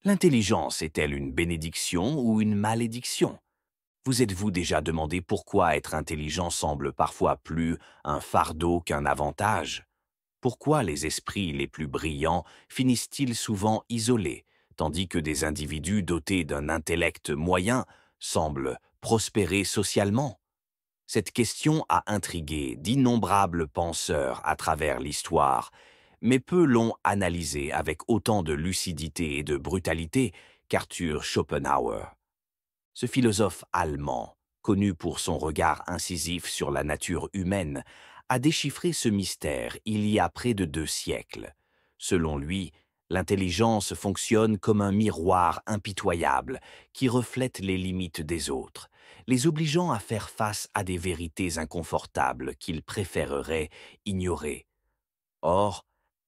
L'intelligence est-elle une bénédiction ou une malédiction? Vous êtes-vous déjà demandé pourquoi être intelligent semble parfois plus un fardeau qu'un avantage? Pourquoi les esprits les plus brillants finissent-ils souvent isolés, tandis que des individus dotés d'un intellect moyen semblent prospérer socialement? Cette question a intrigué d'innombrables penseurs à travers l'histoire, mais peu l'ont analysée avec autant de lucidité et de brutalité qu'Arthur Schopenhauer. Ce philosophe allemand, connu pour son regard incisif sur la nature humaine, a déchiffré ce mystère il y a près de 2 siècles. Selon lui, l'intelligence fonctionne comme un miroir impitoyable qui reflète les limites des autres, les obligeant à faire face à des vérités inconfortables qu'ils préféreraient ignorer. Or,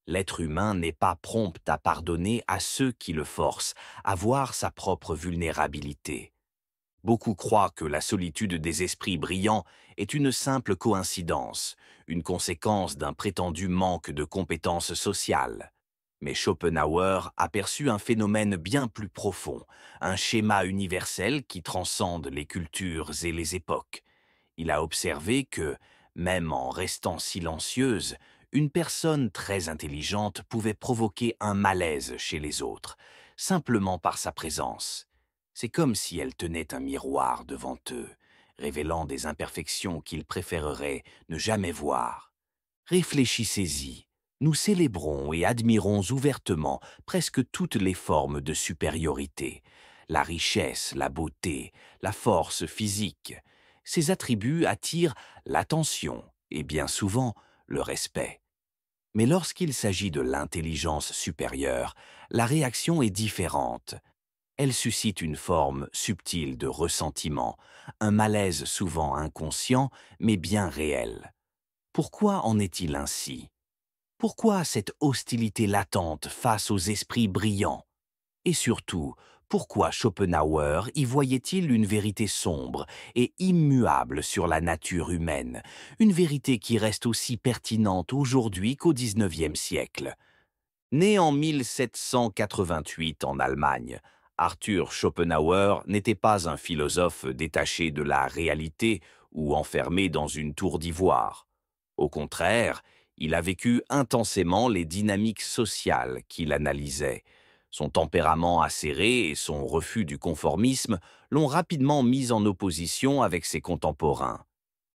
l'être humain n'est pas prompt à pardonner à ceux qui le forcent à voir sa propre vulnérabilité. Beaucoup croient que la solitude des esprits brillants est une simple coïncidence, une conséquence d'un prétendu manque de compétences sociales. Mais Schopenhauer aperçut un phénomène bien plus profond, un schéma universel qui transcende les cultures et les époques. Il a observé que, même en restant silencieuse, une personne très intelligente pouvait provoquer un malaise chez les autres, simplement par sa présence. C'est comme si elle tenait un miroir devant eux, révélant des imperfections qu'ils préféreraient ne jamais voir. Réfléchissez-y. Nous célébrons et admirons ouvertement presque toutes les formes de supériorité, la richesse, la beauté, la force physique. Ces attributs attirent l'attention et bien souvent le respect. Mais lorsqu'il s'agit de l'intelligence supérieure, la réaction est différente. Elle suscite une forme subtile de ressentiment, un malaise souvent inconscient mais bien réel. Pourquoi en est-il ainsi? Pourquoi cette hostilité latente face aux esprits brillants? Et surtout, pourquoi Schopenhauer y voyait-il une vérité sombre et immuable sur la nature humaine, une vérité qui reste aussi pertinente aujourd'hui qu'au XIXe siècle? Né en 1788 en Allemagne, Arthur Schopenhauer n'était pas un philosophe détaché de la réalité ou enfermé dans une tour d'ivoire. Au contraire, il a vécu intensément les dynamiques sociales qu'il analysait. Son tempérament acéré et son refus du conformisme l'ont rapidement mis en opposition avec ses contemporains.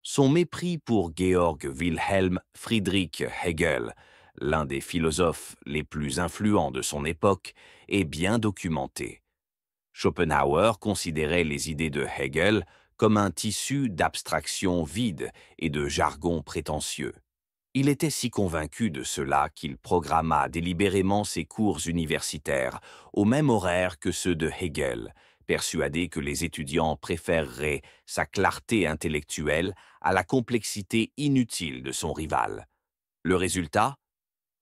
Son mépris pour Georg Wilhelm Friedrich Hegel, l'un des philosophes les plus influents de son époque, est bien documenté. Schopenhauer considérait les idées de Hegel comme un tissu d'abstractions vides et de jargon prétentieux. Il était si convaincu de cela qu'il programma délibérément ses cours universitaires au même horaire que ceux de Hegel, persuadé que les étudiants préféreraient sa clarté intellectuelle à la complexité inutile de son rival. Le résultat?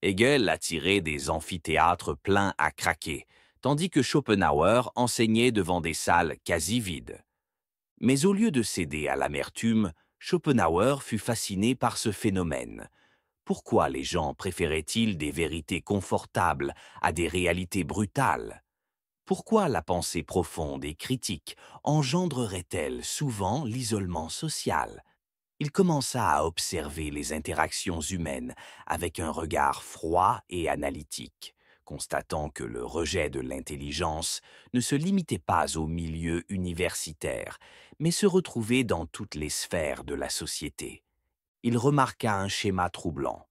Hegel attirait des amphithéâtres pleins à craquer, tandis que Schopenhauer enseignait devant des salles quasi vides. Mais au lieu de céder à l'amertume, Schopenhauer fut fasciné par ce phénomène. Pourquoi les gens préféraient-ils des vérités confortables à des réalités brutales? Pourquoi la pensée profonde et critique engendrerait-elle souvent l'isolement social? Il commença à observer les interactions humaines avec un regard froid et analytique, constatant que le rejet de l'intelligence ne se limitait pas au milieu universitaire, mais se retrouvait dans toutes les sphères de la société. Il remarqua un schéma troublant.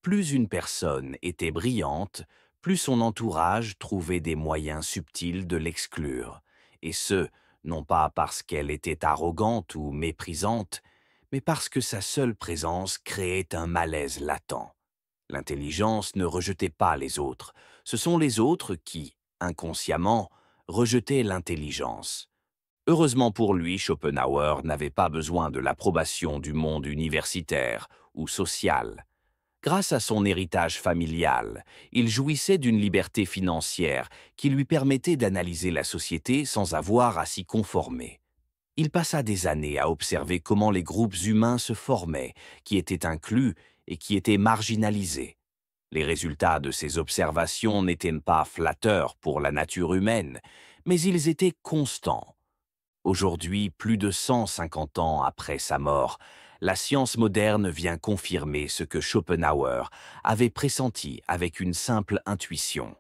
Plus une personne était brillante, plus son entourage trouvait des moyens subtils de l'exclure, et ce, non pas parce qu'elle était arrogante ou méprisante, mais parce que sa seule présence créait un malaise latent. L'intelligence ne rejetait pas les autres, ce sont les autres qui, inconsciemment, rejetaient l'intelligence. Heureusement pour lui, Schopenhauer n'avait pas besoin de l'approbation du monde universitaire ou social. Grâce à son héritage familial, il jouissait d'une liberté financière qui lui permettait d'analyser la société sans avoir à s'y conformer. Il passa des années à observer comment les groupes humains se formaient, qui étaient inclus et qui étaient marginalisés. Les résultats de ces observations n'étaient pas flatteurs pour la nature humaine, mais ils étaient constants. Aujourd'hui, plus de 150 ans après sa mort, la science moderne vient confirmer ce que Schopenhauer avait pressenti avec une simple intuition.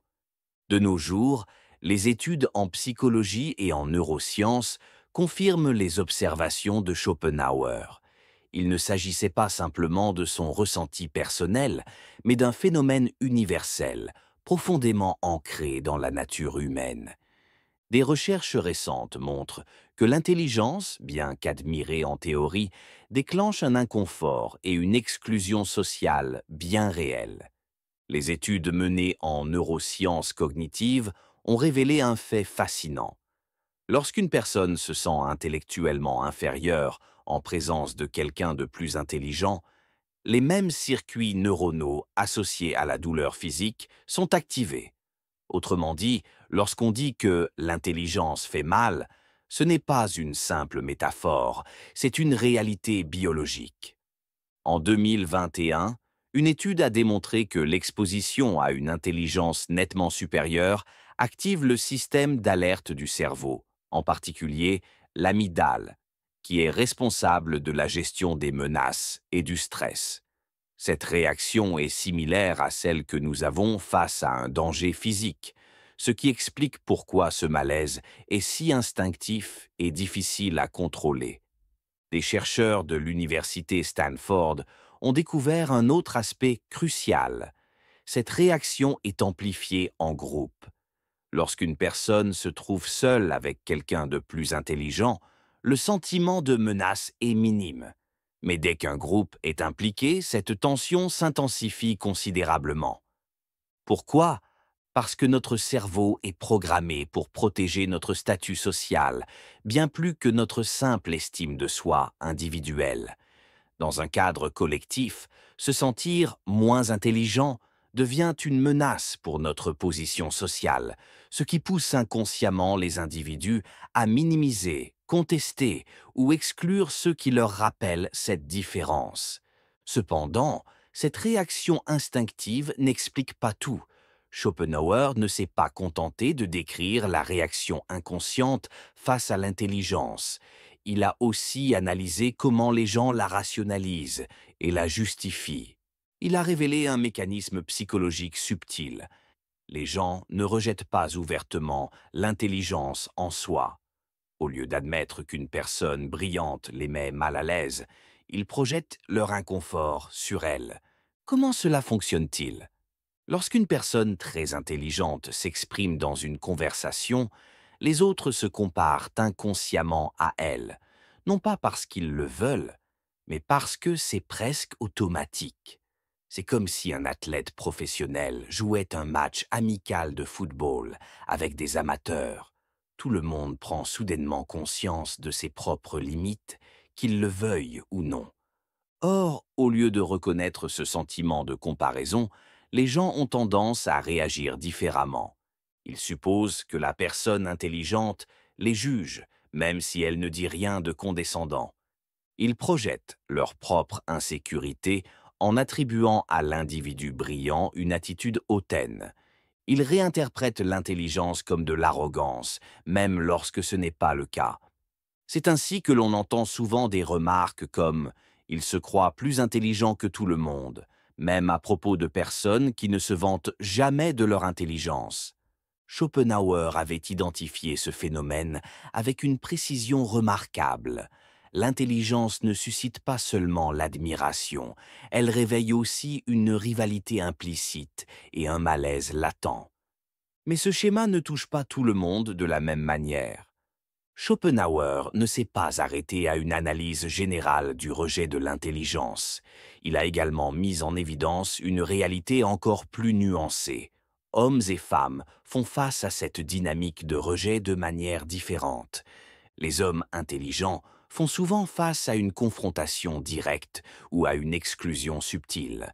De nos jours, les études en psychologie et en neurosciences confirment les observations de Schopenhauer. Il ne s'agissait pas simplement de son ressenti personnel, mais d'un phénomène universel, profondément ancré dans la nature humaine. Des recherches récentes montrent que l'intelligence, bien qu'admirée en théorie, déclenche un inconfort et une exclusion sociale bien réelle. Les études menées en neurosciences cognitives ont révélé un fait fascinant. Lorsqu'une personne se sent intellectuellement inférieure en présence de quelqu'un de plus intelligent, les mêmes circuits neuronaux associés à la douleur physique sont activés. Autrement dit, lorsqu'on dit que l'intelligence fait mal, ce n'est pas une simple métaphore, c'est une réalité biologique. En 2021, une étude a démontré que l'exposition à une intelligence nettement supérieure active le système d'alerte du cerveau, en particulier l'amygdale, qui est responsable de la gestion des menaces et du stress. Cette réaction est similaire à celle que nous avons face à un danger physique, ce qui explique pourquoi ce malaise est si instinctif et difficile à contrôler. Des chercheurs de l'université Stanford ont découvert un autre aspect crucial. Cette réaction est amplifiée en groupe. Lorsqu'une personne se trouve seule avec quelqu'un de plus intelligent, le sentiment de menace est minime. Mais dès qu'un groupe est impliqué, cette tension s'intensifie considérablement. Pourquoi? Parce que notre cerveau est programmé pour protéger notre statut social, bien plus que notre simple estime de soi individuelle. Dans un cadre collectif, se sentir moins intelligent devient une menace pour notre position sociale, ce qui pousse inconsciemment les individus à minimiser, contester ou exclure ceux qui leur rappellent cette différence. Cependant, cette réaction instinctive n'explique pas tout. Schopenhauer ne s'est pas contenté de décrire la réaction inconsciente face à l'intelligence. Il a aussi analysé comment les gens la rationalisent et la justifient. Il a révélé un mécanisme psychologique subtil. Les gens ne rejettent pas ouvertement l'intelligence en soi. Au lieu d'admettre qu'une personne brillante les met mal à l'aise, ils projettent leur inconfort sur elle. Comment cela fonctionne-t-il? Lorsqu'une personne très intelligente s'exprime dans une conversation, les autres se comparent inconsciemment à elle, non pas parce qu'ils le veulent, mais parce que c'est presque automatique. C'est comme si un athlète professionnel jouait un match amical de football avec des amateurs. Tout le monde prend soudainement conscience de ses propres limites, qu'il le veuille ou non. Or, au lieu de reconnaître ce sentiment de comparaison, les gens ont tendance à réagir différemment. Ils supposent que la personne intelligente les juge, même si elle ne dit rien de condescendant. Ils projettent leur propre insécurité en attribuant à l'individu brillant une attitude hautaine. Ils réinterprètent l'intelligence comme de l'arrogance, même lorsque ce n'est pas le cas. C'est ainsi que l'on entend souvent des remarques comme « ils se croient plus intelligents que tout le monde », même à propos de personnes qui ne se vantent jamais de leur intelligence. Schopenhauer avait identifié ce phénomène avec une précision remarquable. L'intelligence ne suscite pas seulement l'admiration, elle réveille aussi une rivalité implicite et un malaise latent. Mais ce schéma ne touche pas tout le monde de la même manière. Schopenhauer ne s'est pas arrêté à une analyse générale du rejet de l'intelligence. Il a également mis en évidence une réalité encore plus nuancée. Hommes et femmes font face à cette dynamique de rejet de manière différente. Les hommes intelligents font souvent face à une confrontation directe ou à une exclusion subtile.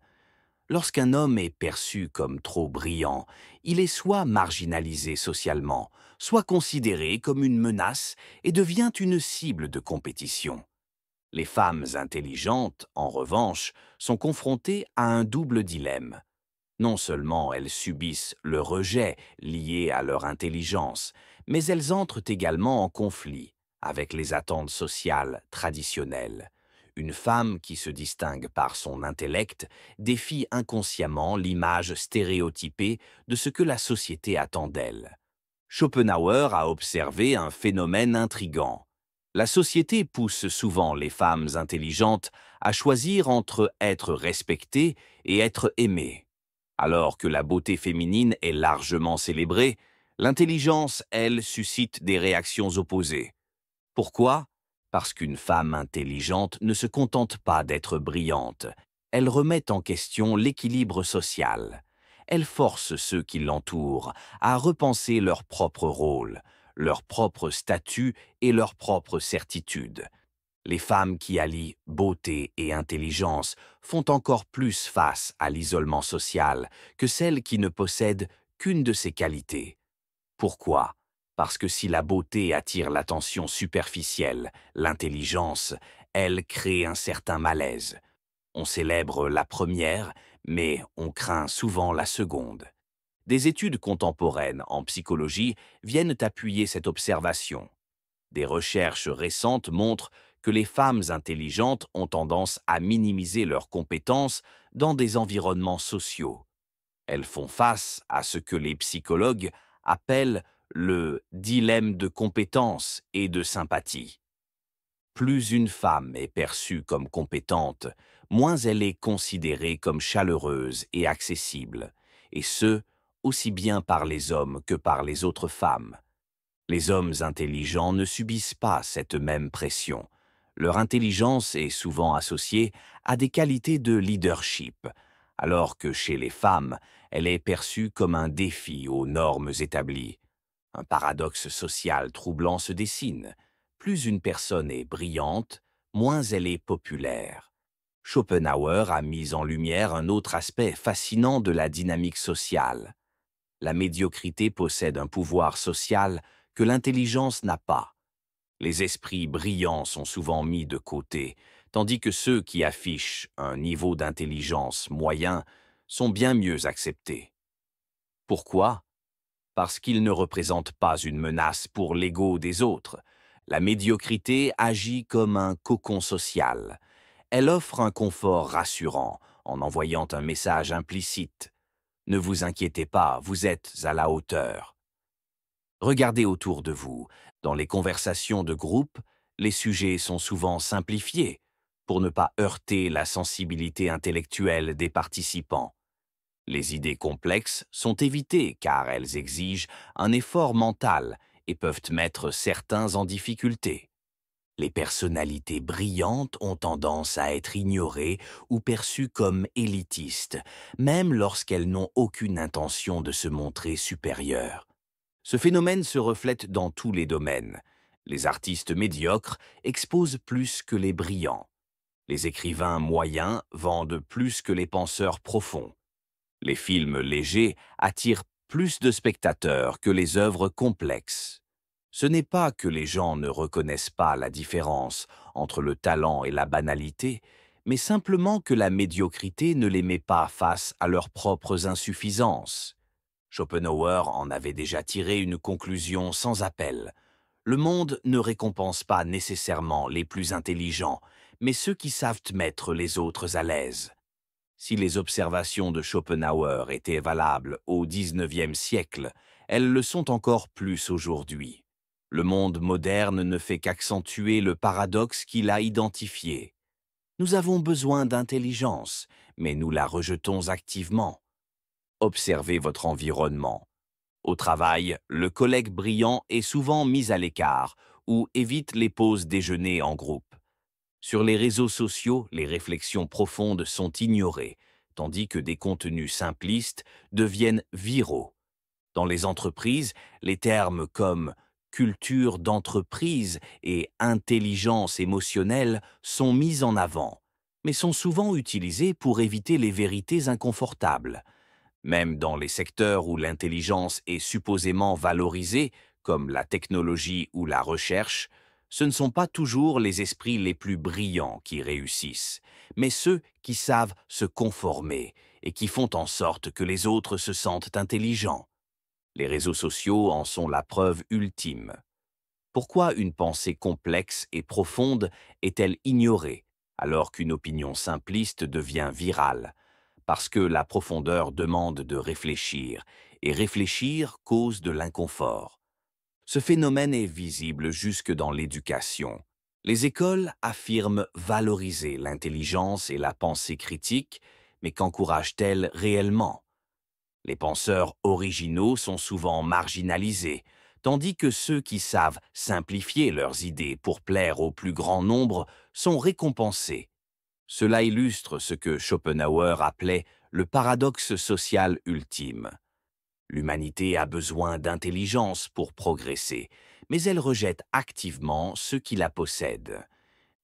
Lorsqu'un homme est perçu comme trop brillant, il est soit marginalisé socialement, soit considéré comme une menace et devient une cible de compétition. Les femmes intelligentes, en revanche, sont confrontées à un double dilemme. Non seulement elles subissent le rejet lié à leur intelligence, mais elles entrent également en conflit avec les attentes sociales traditionnelles. Une femme qui se distingue par son intellect défie inconsciemment l'image stéréotypée de ce que la société attend d'elle. Schopenhauer a observé un phénomène intrigant. La société pousse souvent les femmes intelligentes à choisir entre être respectées et être aimées. Alors que la beauté féminine est largement célébrée, l'intelligence, elle, suscite des réactions opposées. Pourquoi? Parce qu'une femme intelligente ne se contente pas d'être brillante. Elle remet en question l'équilibre social. Elle force ceux qui l'entourent à repenser leur propre rôle, leur propre statut et leur propre certitude. Les femmes qui allient beauté et intelligence font encore plus face à l'isolement social que celles qui ne possèdent qu'une de ces qualités. Pourquoi? Parce que si la beauté attire l'attention superficielle, l'intelligence, elle crée un certain malaise. On célèbre la première, mais on craint souvent la seconde. Des études contemporaines en psychologie viennent appuyer cette observation. Des recherches récentes montrent que les femmes intelligentes ont tendance à minimiser leurs compétences dans des environnements sociaux. Elles font face à ce que les psychologues appellent le dilemme de compétence et de sympathie. Plus une femme est perçue comme compétente, moins elle est considérée comme chaleureuse et accessible, et ce, aussi bien par les hommes que par les autres femmes. Les hommes intelligents ne subissent pas cette même pression. Leur intelligence est souvent associée à des qualités de leadership, alors que chez les femmes, elle est perçue comme un défi aux normes établies. Un paradoxe social troublant se dessine. Plus une personne est brillante, moins elle est populaire. Schopenhauer a mis en lumière un autre aspect fascinant de la dynamique sociale. La médiocrité possède un pouvoir social que l'intelligence n'a pas. Les esprits brillants sont souvent mis de côté, tandis que ceux qui affichent un niveau d'intelligence moyen sont bien mieux acceptés. Pourquoi? Parce qu'ils ne représentent pas une menace pour l'ego des autres. La médiocrité agit comme un cocon social. Elle offre un confort rassurant en envoyant un message implicite. Ne vous inquiétez pas, vous êtes à la hauteur. Regardez autour de vous. Dans les conversations de groupe, les sujets sont souvent simplifiés pour ne pas heurter la sensibilité intellectuelle des participants. Les idées complexes sont évitées car elles exigent un effort mental et peuvent mettre certains en difficulté. Les personnalités brillantes ont tendance à être ignorées ou perçues comme élitistes, même lorsqu'elles n'ont aucune intention de se montrer supérieures. Ce phénomène se reflète dans tous les domaines. Les artistes médiocres exposent plus que les brillants. Les écrivains moyens vendent plus que les penseurs profonds. Les films légers attirent plus de spectateurs que les œuvres complexes. Ce n'est pas que les gens ne reconnaissent pas la différence entre le talent et la banalité, mais simplement que la médiocrité ne les met pas face à leurs propres insuffisances. Schopenhauer en avait déjà tiré une conclusion sans appel. Le monde ne récompense pas nécessairement les plus intelligents, mais ceux qui savent mettre les autres à l'aise. Si les observations de Schopenhauer étaient valables au XIXe siècle, elles le sont encore plus aujourd'hui. Le monde moderne ne fait qu'accentuer le paradoxe qu'il a identifié. Nous avons besoin d'intelligence, mais nous la rejetons activement. Observez votre environnement. Au travail, le collègue brillant est souvent mis à l'écart ou évite les pauses déjeuner en groupe. Sur les réseaux sociaux, les réflexions profondes sont ignorées, tandis que des contenus simplistes deviennent viraux. Dans les entreprises, les termes comme culture d'entreprise et intelligence émotionnelle sont mis en avant, mais sont souvent utilisés pour éviter les vérités inconfortables. Même dans les secteurs où l'intelligence est supposément valorisée, comme la technologie ou la recherche, Ce ne sont pas toujours les esprits les plus brillants qui réussissent, mais ceux qui savent se conformer et qui font en sorte que les autres se sentent intelligents. Les réseaux sociaux en sont la preuve ultime. Pourquoi une pensée complexe et profonde est-elle ignorée alors qu'une opinion simpliste devient virale? Parce que la profondeur demande de réfléchir, et réfléchir cause de l'inconfort. Ce phénomène est visible jusque dans l'éducation. Les écoles affirment valoriser l'intelligence et la pensée critique, mais qu'encouragent-elles réellement? Les penseurs originaux sont souvent marginalisés, tandis que ceux qui savent simplifier leurs idées pour plaire au plus grand nombre sont récompensés. Cela illustre ce que Schopenhauer appelait le paradoxe social ultime. L'humanité a besoin d'intelligence pour progresser, mais elle rejette activement ceux qui la possèdent.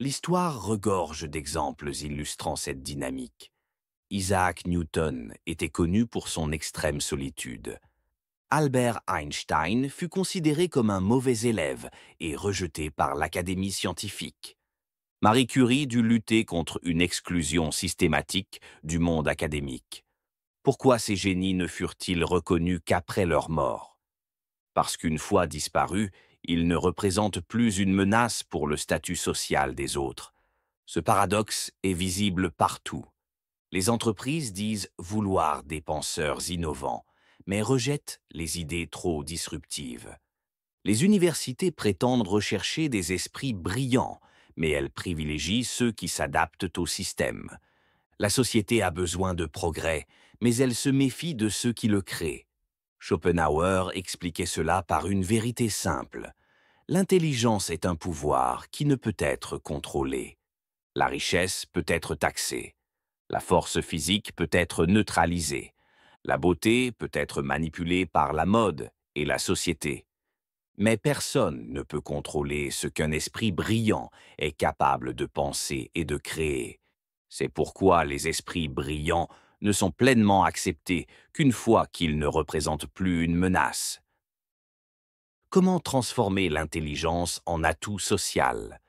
L'histoire regorge d'exemples illustrant cette dynamique. Isaac Newton était connu pour son extrême solitude. Albert Einstein fut considéré comme un mauvais élève et rejeté par l'Académie scientifique. Marie Curie dut lutter contre une exclusion systématique du monde académique. Pourquoi ces génies ne furent-ils reconnus qu'après leur mort? Parce qu'une fois disparus, ils ne représentent plus une menace pour le statut social des autres. Ce paradoxe est visible partout. Les entreprises disent vouloir des penseurs innovants, mais rejettent les idées trop disruptives. Les universités prétendent rechercher des esprits brillants, mais elles privilégient ceux qui s'adaptent au système. La société a besoin de progrès, mais elle se méfie de ceux qui le créent. Schopenhauer expliquait cela par une vérité simple. L'intelligence est un pouvoir qui ne peut être contrôlé. La richesse peut être taxée. La force physique peut être neutralisée. La beauté peut être manipulée par la mode et la société. Mais personne ne peut contrôler ce qu'un esprit brillant est capable de penser et de créer. C'est pourquoi les esprits brillants ne sont pleinement acceptés qu'une fois qu'ils ne représentent plus une menace. Comment transformer l'intelligence en atout social?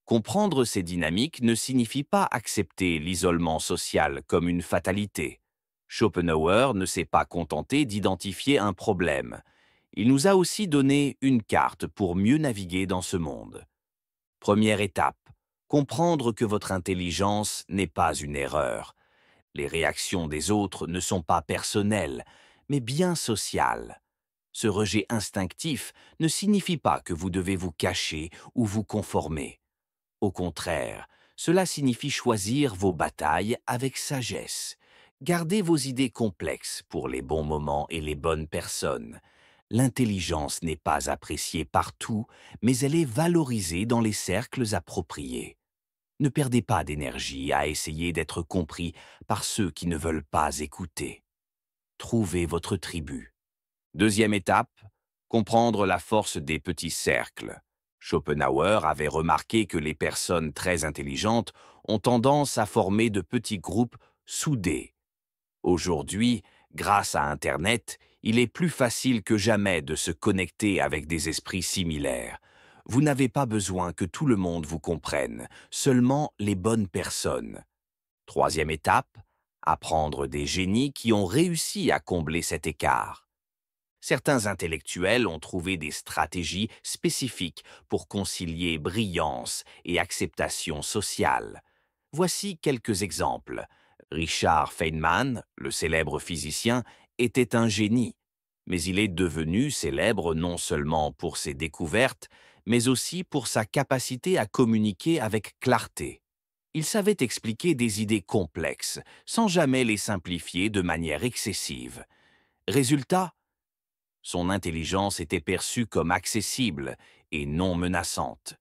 Comprendre ces dynamiques ne signifie pas accepter l'isolement social comme une fatalité. Schopenhauer ne s'est pas contenté d'identifier un problème. Il nous a aussi donné une carte pour mieux naviguer dans ce monde. Première étape, comprendre que votre intelligence n'est pas une erreur. Les réactions des autres ne sont pas personnelles, mais bien sociales. Ce rejet instinctif ne signifie pas que vous devez vous cacher ou vous conformer. Au contraire, cela signifie choisir vos batailles avec sagesse. Gardez vos idées complexes pour les bons moments et les bonnes personnes. L'intelligence n'est pas appréciée partout, mais elle est valorisée dans les cercles appropriés. Ne perdez pas d'énergie à essayer d'être compris par ceux qui ne veulent pas écouter. Trouvez votre tribu. Deuxième étape, comprendre la force des petits cercles. Schopenhauer avait remarqué que les personnes très intelligentes ont tendance à former de petits groupes soudés. Aujourd'hui, grâce à Internet, il est plus facile que jamais de se connecter avec des esprits similaires. Vous n'avez pas besoin que tout le monde vous comprenne, seulement les bonnes personnes. Troisième étape, apprendre des génies qui ont réussi à combler cet écart. Certains intellectuels ont trouvé des stratégies spécifiques pour concilier brillance et acceptation sociale. Voici quelques exemples. Richard Feynman, le célèbre physicien, était un génie, mais il est devenu célèbre non seulement pour ses découvertes, mais aussi pour sa capacité à communiquer avec clarté. Il savait expliquer des idées complexes, sans jamais les simplifier de manière excessive. Résultat, son intelligence était perçue comme accessible et non menaçante.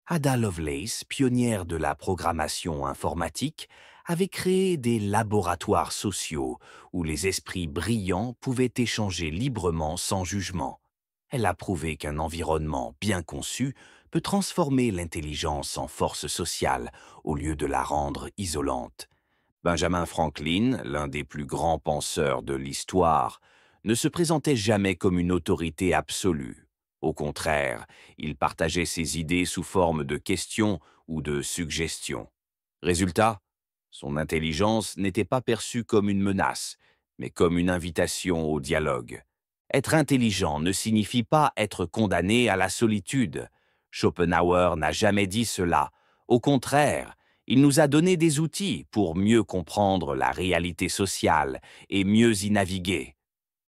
Ada Lovelace, pionnière de la programmation informatique, avait créé des laboratoires sociaux où les esprits brillants pouvaient échanger librement sans jugement. Elle a prouvé qu'un environnement bien conçu peut transformer l'intelligence en force sociale au lieu de la rendre isolante. Benjamin Franklin, l'un des plus grands penseurs de l'histoire, ne se présentait jamais comme une autorité absolue. Au contraire, il partageait ses idées sous forme de questions ou de suggestions. Résultat, son intelligence n'était pas perçue comme une menace, mais comme une invitation au dialogue. Être intelligent ne signifie pas être condamné à la solitude. Schopenhauer n'a jamais dit cela. Au contraire, il nous a donné des outils pour mieux comprendre la réalité sociale et mieux y naviguer.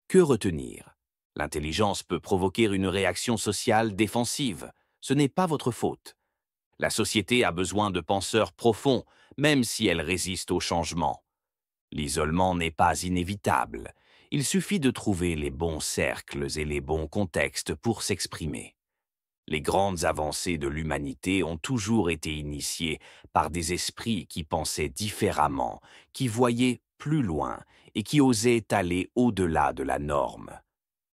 Que retenir? L'intelligence peut provoquer une réaction sociale défensive. Ce n'est pas votre faute. La société a besoin de penseurs profonds, même si elle résiste au changement. L'isolement n'est pas inévitable. Il suffit de trouver les bons cercles et les bons contextes pour s'exprimer. Les grandes avancées de l'humanité ont toujours été initiées par des esprits qui pensaient différemment, qui voyaient plus loin et qui osaient aller au-delà de la norme.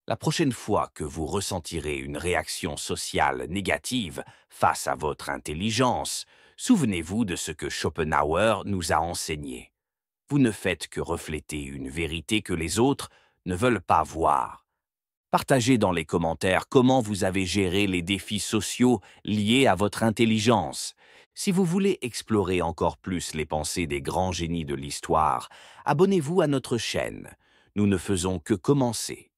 La prochaine fois que vous ressentirez une réaction sociale négative face à votre intelligence, souvenez-vous de ce que Schopenhauer nous a enseigné. Vous ne faites que refléter une vérité que les autres ne veulent pas voir. Partagez dans les commentaires comment vous avez géré les défis sociaux liés à votre intelligence. Si vous voulez explorer encore plus les pensées des grands génies de l'histoire, abonnez-vous à notre chaîne. Nous ne faisons que commencer.